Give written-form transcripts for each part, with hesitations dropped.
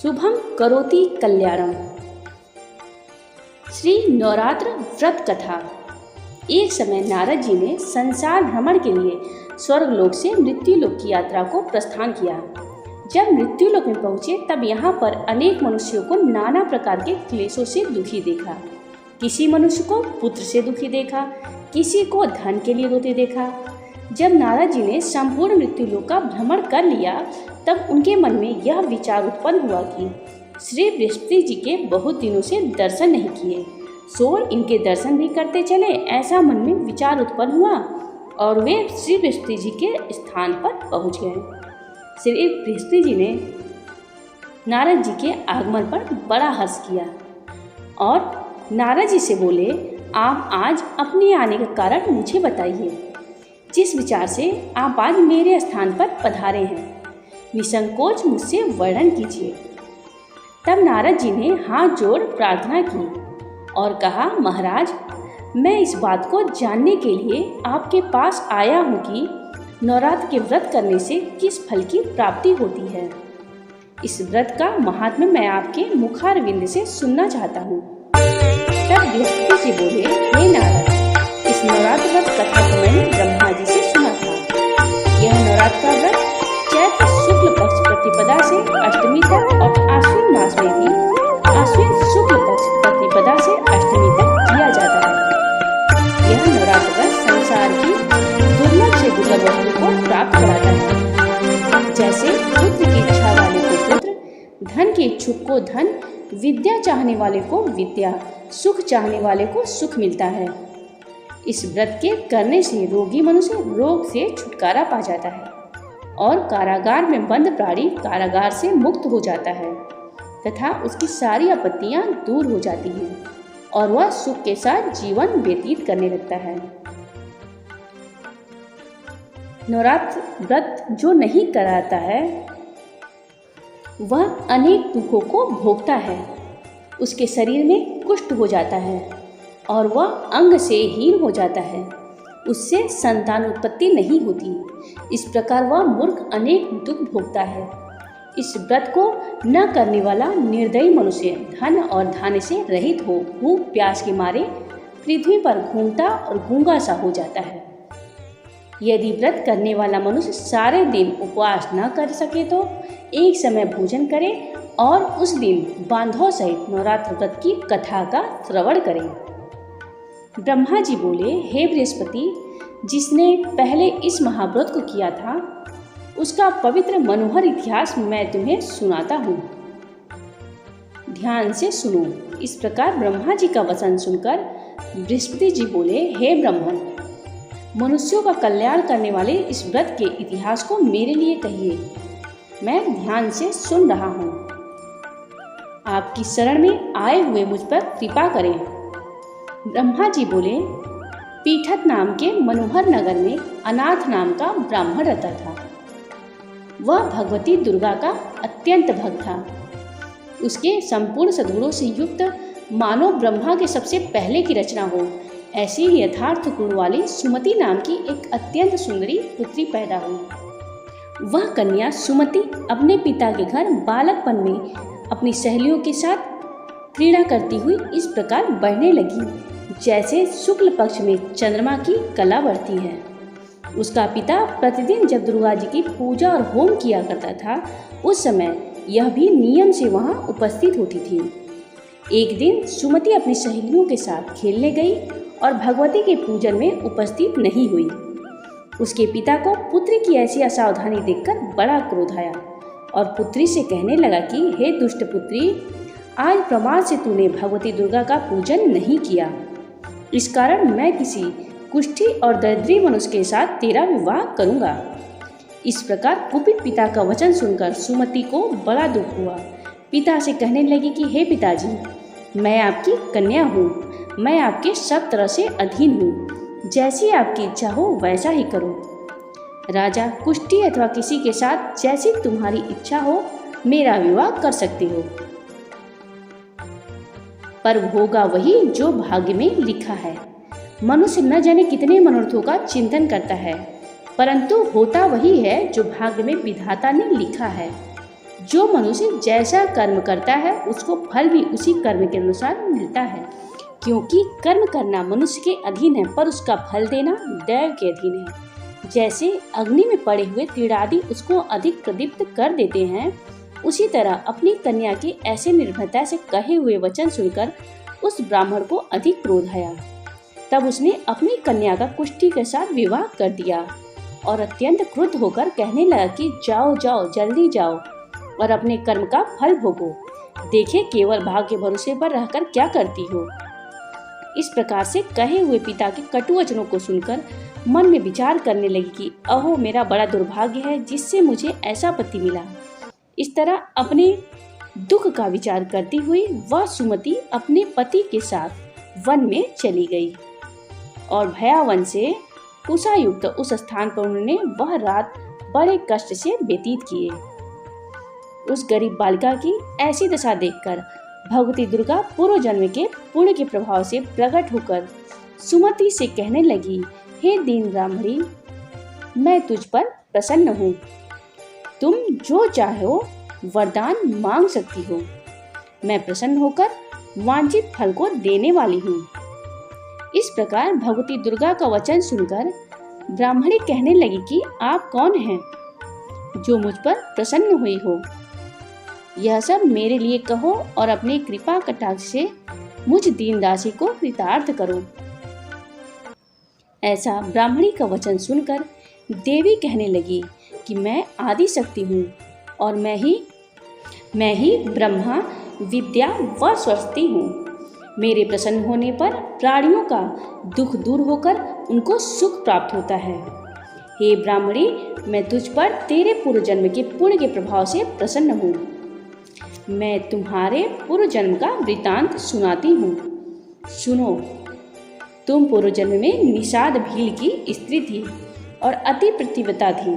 शुभम करोति कल्याणम। श्री नवरात्र व्रत कथा। एक समय नारद जी ने संसार भ्रमण के लिए स्वर्गलोक से मृत्युलोक की यात्रा को प्रस्थान किया। जब मृत्युलोक में पहुंचे तब यहाँ पर अनेक मनुष्यों को नाना प्रकार के क्लेशों से दुखी देखा। किसी मनुष्य को पुत्र से दुखी देखा, किसी को धन के लिए रोते देखा। जब नारद जी ने संपूर्ण मृत्युलोक का भ्रमण कर लिया तब उनके मन में यह विचार उत्पन्न हुआ कि श्री बृहस्पति जी के बहुत दिनों से दर्शन नहीं किए, सो इनके दर्शन भी करते चले। ऐसा मन में विचार उत्पन्न हुआ और वे श्री बृहस्पति जी के स्थान पर पहुंच गए। श्री बृहस्पति जी ने नारद जी के आगमन पर बड़ा हर्ष किया और नारद जी से बोले, आप आज अपने आने का कारण मुझे बताइए। जिस विचार से आप आज मेरे स्थान पर पधारे हैं, निसंकोच मुझसे वर्णन कीजिए। तब नारद जी ने हाथ जोड़ प्रार्थना की और कहा, महाराज, मैं इस बात को जानने के लिए आपके पास आया हूँ कि नवरात्र के व्रत करने से किस फल की प्राप्ति होती है। इस व्रत का महात्म्य मैं आपके मुखारविंद से सुनना चाहता हूँ। तब बृहस्पति जी बोले, हे नारद, इस नवरात्र व्रत कथा को मैंने ब्रह्मा जी से सुना था। यह नवरात्र का व्रत चैत्र शुक्ल पक्ष प्रतिपदा से अष्टमी तक और आश्विन मास में भी आश्विन शुक्ल पक्ष प्रतिपदा से अष्टमी तक किया जाता है। यह नवरात्र व्रत संसार की दुर्लभ से दुर्लभ वस्तु को प्राप्त कराता है। जैसे पुत्र की इच्छा वाले को पुत्र, धन के इच्छुक को धन, विद्या चाहने वाले को विद्या, सुख चाहने वाले को सुख मिलता है। इस व्रत के करने से रोगी मनुष्य रोग से छुटकारा पा जाता है और कारागार में बंद प्राणी कारागार से मुक्त हो जाता है तथा उसकी सारी आपत्तियां दूर हो जाती हैं और वह सुख के साथ जीवन व्यतीत करने लगता है। नवरात्र व्रत जो नहीं कराता है वह अनेक दुखों को भोगता है। उसके शरीर में कुष्ठ हो जाता है और वह अंग से हीन हो जाता है। उससे संतान उत्पत्ति नहीं होती। इस प्रकार वह मूर्ख अनेक दुख भोगता है। इस व्रत को न करने वाला निर्दयी मनुष्य धन और धान्य से रहित हो भूख प्यास के मारे पृथ्वी पर घूमता और गूंगा सा हो जाता है। यदि व्रत करने वाला मनुष्य सारे दिन उपवास न कर सके तो एक समय भोजन करे और उस दिन बांधव सहित नवरात्र व्रत की कथा का श्रवण करें। ब्रह्मा जी बोले, हे बृहस्पति, जिसने पहले इस महाव्रत को किया था उसका पवित्र मनोहर इतिहास मैं तुम्हें सुनाता हूँ। ध्यान से सुनो। इस प्रकार ब्रह्मा जी का वचन सुनकर बृहस्पति जी बोले, हे ब्रह्मन, मनुष्यों का कल्याण करने वाले इस व्रत के इतिहास को मेरे लिए कहिए। मैं ध्यान से सुन रहा हूँ। आपकी शरण में आए हुए मुझ पर कृपा करें। ब्रह्मा जी बोले, पीठत नाम के मनोहर नगर में अनाथ नाम का ब्राह्मण रहता था। वह भगवती दुर्गा का अत्यंत भक्त था। उसके संपूर्ण सद्गुणों से युक्त मानो ब्रह्मा के सबसे पहले की रचना हो ऐसी यथार्थ गुण वाली सुमति नाम की एक अत्यंत सुंदरी पुत्री पैदा हुई। वह कन्या सुमति अपने पिता के घर बालकपन में अपनी सहेलियों के साथ क्रीड़ा करती हुई इस प्रकार बढ़ने लगी जैसे शुक्ल पक्ष में चंद्रमा की कला बढ़ती है। उसका पिता प्रतिदिन जब दुर्गा जी की पूजा और होम किया करता था उस समय यह भी नियम से वहां उपस्थित होती थी। एक दिन सुमति अपनी सहेलियों के साथ खेलने गई और भगवती के पूजन में उपस्थित नहीं हुई। उसके पिता को पुत्री की ऐसी असावधानी देखकर बड़ा क्रोध आया और पुत्री से कहने लगा कि हे दुष्ट पुत्री, आज प्रमाद से तूने भगवती दुर्गा का पूजन नहीं किया। इस कारण मैं किसी कुष्ठी और दरिद्री मनुष्य के साथ तेरा विवाह करूंगा। इस प्रकार कुपित पिता का वचन सुनकर सुमति को बड़ा दुख हुआ। पिता से कहने लगी कि हे पिताजी, मैं आपकी कन्या हूँ, मैं आपके सब तरह से अधीन हूँ। जैसी आपकी इच्छा हो वैसा ही करो। राजा, कुष्ठी अथवा किसी के साथ जैसी तुम्हारी इच्छा हो मेरा विवाह कर सकते हो, पर होगा वही जो भाग्य में लिखा है। मनुष्य न जाने कितने मनोरथों का चिंतन करता है, परंतु होता वही है जो भाग्य में विधाता ने लिखा है। जो मनुष्य जैसा कर्म करता है उसको फल भी उसी कर्म के अनुसार मिलता है, क्योंकि कर्म करना मनुष्य के अधीन है पर उसका फल देना दैव के अधीन है। जैसे अग्नि में पड़े हुए तीड़ादि उसको अधिक प्रदीप्त कर देते हैं, उसी तरह अपनी कन्या के ऐसे निर्भयता से कहे हुए वचन सुनकर उस ब्राह्मण को अधिक क्रोध आया। तब उसने अपनी कन्या का कुष्ठी के साथ विवाह कर दिया और अत्यंत क्रुद्ध होकर कहने लगा कि जाओ जाओ, जल्दी जाओ और अपने कर्म का फल भोगो। देखे केवल भाग्य के भरोसे पर रहकर क्या करती हो। इस प्रकार से कहे हुए पिता के कटु वचनों को सुनकर मन में विचार करने लगी कि अहो, मेरा बड़ा दुर्भाग्य है जिससे मुझे ऐसा पति मिला। इस तरह अपने दुख का विचार करती हुई वह सुमति अपने पति के साथ वन में चली गई और भयावन से कुशायुक्त उस स्थान पर उन्होंने वह रात बड़े कष्ट से व्यतीत किए। उस गरीब बालिका की ऐसी दशा देखकर भगवती दुर्गा पूर्व जन्म के पुण्य के प्रभाव से प्रकट होकर सुमति से कहने लगी, हे दीन ब्राह्मणी, मैं तुझ पर प्रसन्न हूँ। तुम जो चाहो वरदान मांग सकती हो। मैं प्रसन्न होकर वांछित फल को देने वाली हूँ। इस प्रकार भगवती दुर्गा का वचन सुनकर ब्राह्मणी कहने लगी कि आप कौन हैं जो मुझ पर प्रसन्न हुई हो। यह सब मेरे लिए कहो और अपनी कृपा कटाक्ष से मुझ दीनदासी को कृतार्थ करो। ऐसा ब्राह्मणी का वचन सुनकर देवी कहने लगी कि मैं आदि शक्ति हूँ और मैं ही ब्रह्मा विद्या व स्वस्ति हूँ। मेरे प्रसन्न होने पर प्राणियों का दुख दूर होकर उनको सुख प्राप्त होता है। हे ब्राह्मणी, मैं तुझ पर तेरे पूर्व जन्म के पुण्य के प्रभाव से प्रसन्न हूँ। मैं तुम्हारे पूर्व जन्म का वृतांत सुनाती हूँ। सुनो, तुम पूर्व जन्म में निषाद भील की स्त्री थी और अति प्रतिव्रता थी।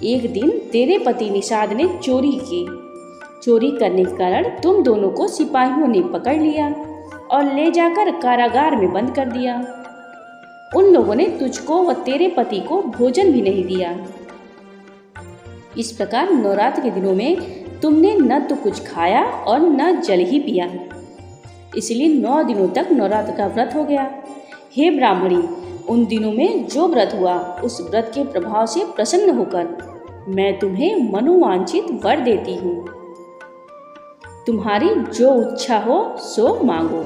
एक दिन तेरे पति निषाद ने चोरी की। चोरी करने के कारण तुम दोनों को सिपाहियों ने पकड़ लिया और ले जाकर कारागार में बंद कर दिया। उन लोगों ने तुझको व तेरे पति को भोजन भी नहीं दिया। इस प्रकार नवरात्र के दिनों में तुमने न तो कुछ खाया और न जल ही पिया, इसलिए 9 दिनों तक नवरात्र का व्रत हो गया। हे ब्राह्मणी, उन दिनों में जो व्रत हुआ उस व्रत के प्रभाव से प्रसन्न होकर मैं तुम्हें मनोवांछित वर देती हूँ। तुम्हारी जो इच्छा हो सो मांगो।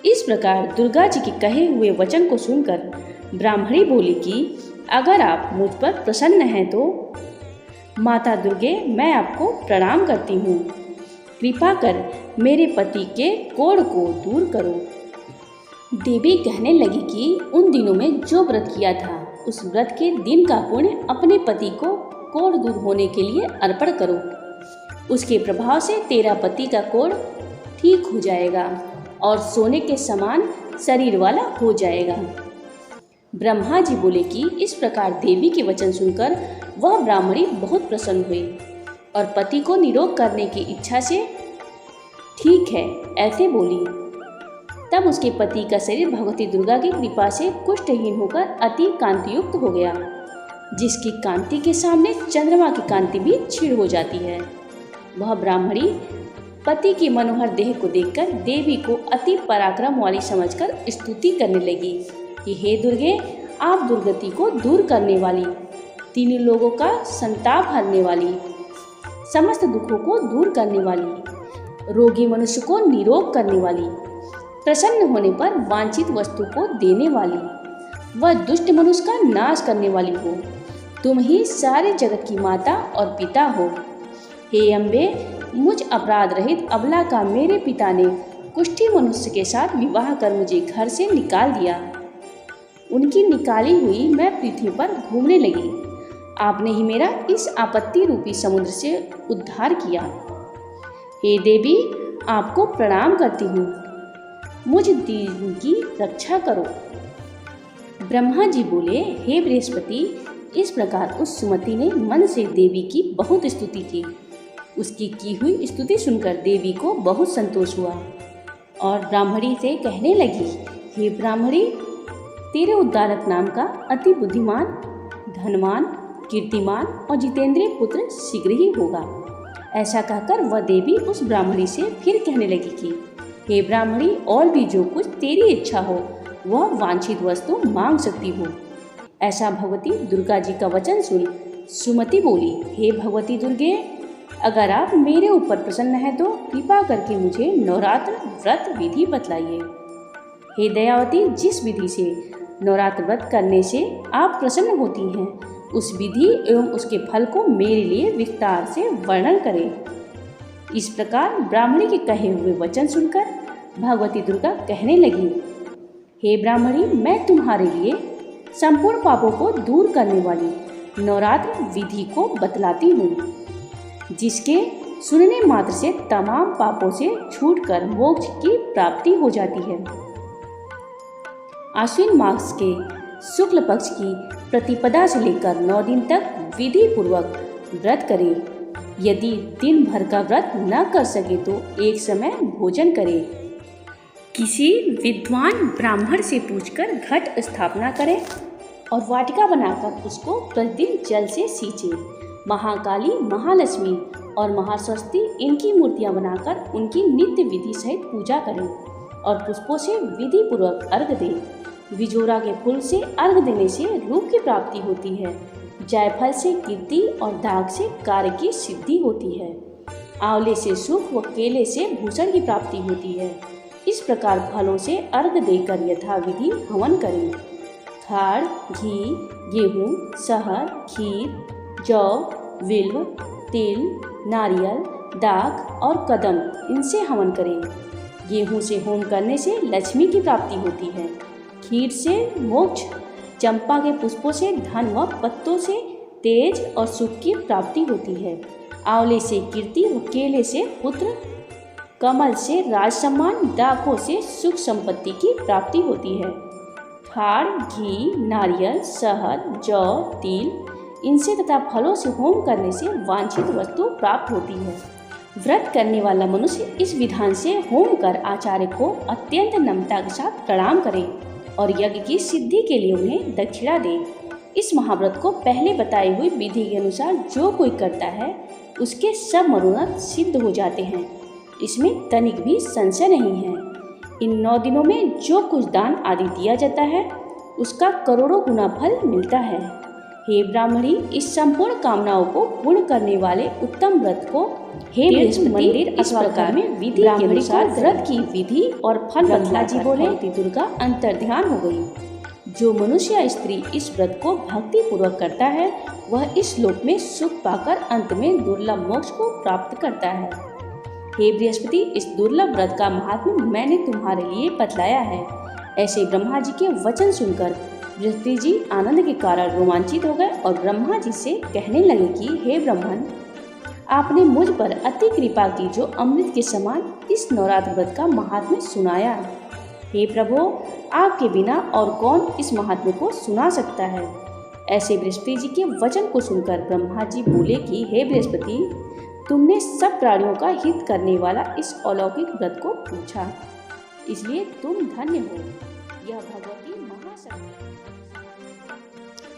इस प्रकार दुर्गा जी के कहे हुए वचन को सुनकर ब्राह्मणी बोली कि अगर आप मुझ पर प्रसन्न हैं तो माता दुर्गे, मैं आपको प्रणाम करती हूँ। कृपा कर मेरे पति के कोढ़ को दूर करो। देवी कहने लगी कि उन दिनों में जो व्रत किया था उस व्रत के दिन का पुण्य अपने पति को कोढ़ दूर होने के लिए अर्पण करो। उसके प्रभाव से तेरा पति का कोढ़ ठीक हो जाएगा और सोने के समान शरीर वाला हो जाएगा। ब्रह्मा जी बोले कि इस प्रकार देवी के वचन सुनकर वह ब्राह्मणी बहुत प्रसन्न हुई और पति को निरोग करने की इच्छा से ठीक है ऐसे बोली। तब उसके पति का शरीर भगवती दुर्गा की कृपा से कुष्ठहीन होकर अति कांतियुक्त हो गया, जिसकी कांति के सामने चंद्रमा की कांति भी क्षीण हो जाती है। वह ब्राह्मणी पति की मनोहर देह को देखकर देवी को अति पराक्रम वाली समझकर स्तुति करने लगी कि हे दुर्गे, आप दुर्गति को दूर करने वाली, तीनों लोगों का संताप हरने वाली, समस्त दुखों को दूर करने वाली, रोगी मनुष्य को निरोग करने वाली, प्रसन्न होने पर वांछित वस्तु को देने वाली, वह दुष्ट मनुष्य का नाश करने वाली हो। तुम ही सारे जगत की माता और पिता हो। हे अम्बे, मुझ अपराध रहित अबला का मेरे पिता ने कुष्ठी मनुष्य के साथ विवाह कर मुझे घर से निकाल दिया। उनकी निकाली हुई मैं पृथ्वी पर घूमने लगी। आपने ही मेरा इस आपत्ति रूपी समुद्र से उद्धार किया। हे देवी, आपको प्रणाम करती हूँ। मुझ दीन की रक्षा करो। ब्रह्मा जी बोले, हे बृहस्पति, इस प्रकार उस सुमति ने मन से देवी की बहुत स्तुति की। उसकी की हुई स्तुति सुनकर देवी को बहुत संतोष हुआ और ब्राह्मणी से कहने लगी, हे ब्राह्मणी, तेरे उद्धारक नाम का अति बुद्धिमान, धनवान, कीर्तिमान और जितेंद्रिय पुत्र शीघ्र ही होगा। ऐसा कहकर वह देवी उस ब्राह्मणी से फिर कहने लगी कि हे ब्राह्मणी, और भी जो कुछ तेरी इच्छा हो वह वांछित वस्तु मांग सकती हो। ऐसा भगवती दुर्गा जी का वचन सुन सुमति बोली, हे भगवती दुर्गे, अगर आप मेरे ऊपर प्रसन्न हैं तो कृपा करके मुझे नवरात्र व्रत विधि बतलाइए। हे दयावती, जिस विधि से नवरात्र व्रत करने से आप प्रसन्न होती हैं, उस विधि एवं उसके फल को मेरे लिए विस्तार से वर्णन करें। इस प्रकार ब्राह्मणी के कहे हुए वचन सुनकर भगवती दुर्गा कहने लगी, हे ब्राह्मणी, मैं तुम्हारे लिए संपूर्ण पापों को दूर करने वाली नवरात्र विधि को बतलाती हूँ, जिसके सुनने मात्र से तमाम पापों से छूटकर मोक्ष की प्राप्ति हो जाती है। आश्विन मास के शुक्ल पक्ष की प्रतिपदा से लेकर 9 दिन तक विधि पूर्वक व्रत करें। यदि दिन भर का व्रत न कर सके तो एक समय भोजन करें। किसी विद्वान ब्राह्मण से पूछकर घट स्थापना करें और वाटिका बनाकर उसको प्रतिदिन जल से सींचे। महाकाली, महालक्ष्मी और महासरस्वती इनकी मूर्तियां बनाकर उनकी नित्य विधि सहित पूजा करें और पुष्पों से विधि पूर्वक अर्घ दें। विजोरा के फूल से अर्घ देने से रूप की प्राप्ति होती है। जायफल से कीर्ति और दाग से कार्य की सिद्धि होती है। आंवले से सुख व केले से भूषण की प्राप्ति होती है। इस प्रकार फलों से अर्घ देकर यथाविधि हवन करें। खाड़, घी, गेहूँ, शहद, खीर, जौ, बिल्व, तिल, नारियल, दाख और कदम, इनसे हवन करें। गेहूँ से होम करने से लक्ष्मी की प्राप्ति होती है। खीर से मोक्ष, चंपा के पुष्पों से धन व पत्तों से तेज और सुख की प्राप्ति होती है। आंवले से कीर्ति व केले से पुत्र, कमल से राज सम्मान, दाखों से सुख संपत्ति की प्राप्ति होती है। खाड़, घी, नारियल, शहद, जौ, तिल, इनसे तथा फलों से होम करने से वांछित वस्तु प्राप्त होती है। व्रत करने वाला मनुष्य इस विधान से होम कर आचार्य को अत्यंत नम्रता के साथ प्रणाम करे और यज्ञ की सिद्धि के लिए उन्हें दक्षिणा दे। इस महाव्रत को पहले बताई हुई विधि के अनुसार जो कोई करता है उसके सब मनोरथ सिद्ध हो जाते हैं। इसमें तनिक भी संशय नहीं है। इन 9 दिनों में जो कुछ दान आदि दिया जाता है उसका करोड़ों गुना फल मिलता है। हे ब्राह्मणी, इस संपूर्ण कामनाओं को पूर्ण करने वाले उत्तम व्रत को हे मंदिर इस प्रकार में विधि के अनुसार व्रत की विधि और फल बतला जी बोले। दुर्गा अंतर्ध्यान हो गई। जो मनुष्य या स्त्री इस व्रत को भक्ति पूर्वक करता है वह इस लोक में सुख पाकर अंत में दुर्लभ मोक्ष को प्राप्त करता है। हे बृहस्पति, इस दुर्लभ व्रत का महात्म्य मैंने तुम्हारे लिए बतलाया है। ऐसे ब्रह्मा जी के वचन सुनकर बृहस्पति जी आनंद के कारण रोमांचित हो गए और ब्रह्मा जी से कहने लगे कि हे ब्रह्मन, आपने मुझ पर अति कृपा की जो अमृत के समान इस नवरात्र व्रत का महात्म्य सुनाया। हे प्रभु, आपके बिना और कौन इस महात्म्य को सुना सकता है। ऐसे बृहस्पति जी के वचन को सुनकर ब्रह्मा जी बोले कि हे बृहस्पति, तुमने सब प्राणियों का हित करने वाला इस अलौकिक व्रत को पूछा, इसलिए तुम धन्य हो। यह भगवती महाशक्ति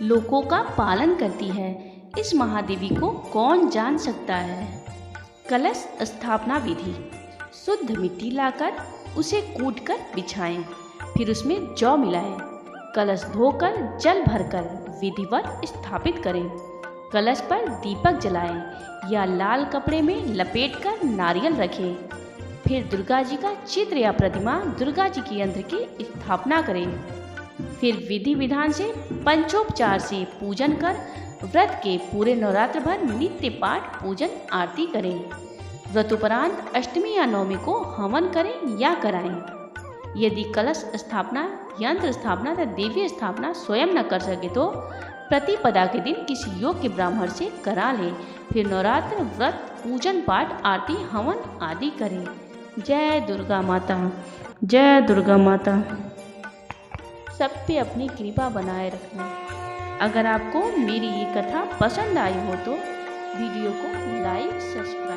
लोकों का पालन करती है। इस महादेवी को कौन जान सकता है। कलश स्थापना विधि। शुद्ध मिट्टी लाकर उसे कूटकर बिछाएं, फिर उसमें जौ मिलाएं। कलश धोकर जल भरकर विधिवत स्थापित करें। कलश पर दीपक जलाएं या लाल कपड़े में लपेटकर नारियल रखें। फिर दुर्गा जी का चित्र या प्रतिमा दुर्गा जी के यंत्र की स्थापना करें। फिर विधि विधान से पंचोपचार से पूजन कर व्रत के पूरे नवरात्र भर नित्य पाठ पूजन आरती करें। व्रतोपरांत अष्टमी या नवमी को हवन करें या कराएं। यदि कलश स्थापना, यंत्र स्थापना तथा देवी स्थापना स्वयं न कर सके तो प्रतिपदा के दिन किसी योग्य ब्राह्मण से करा लें। फिर नवरात्र व्रत पूजन पाठ आरती हवन आदि करें। जय दुर्गा माता, जय दुर्गा माता। सब पे अपनी कृपा बनाए रखना। अगर आपको मेरी ये कथा पसंद आई हो तो वीडियो को लाइक, सब्सक्राइब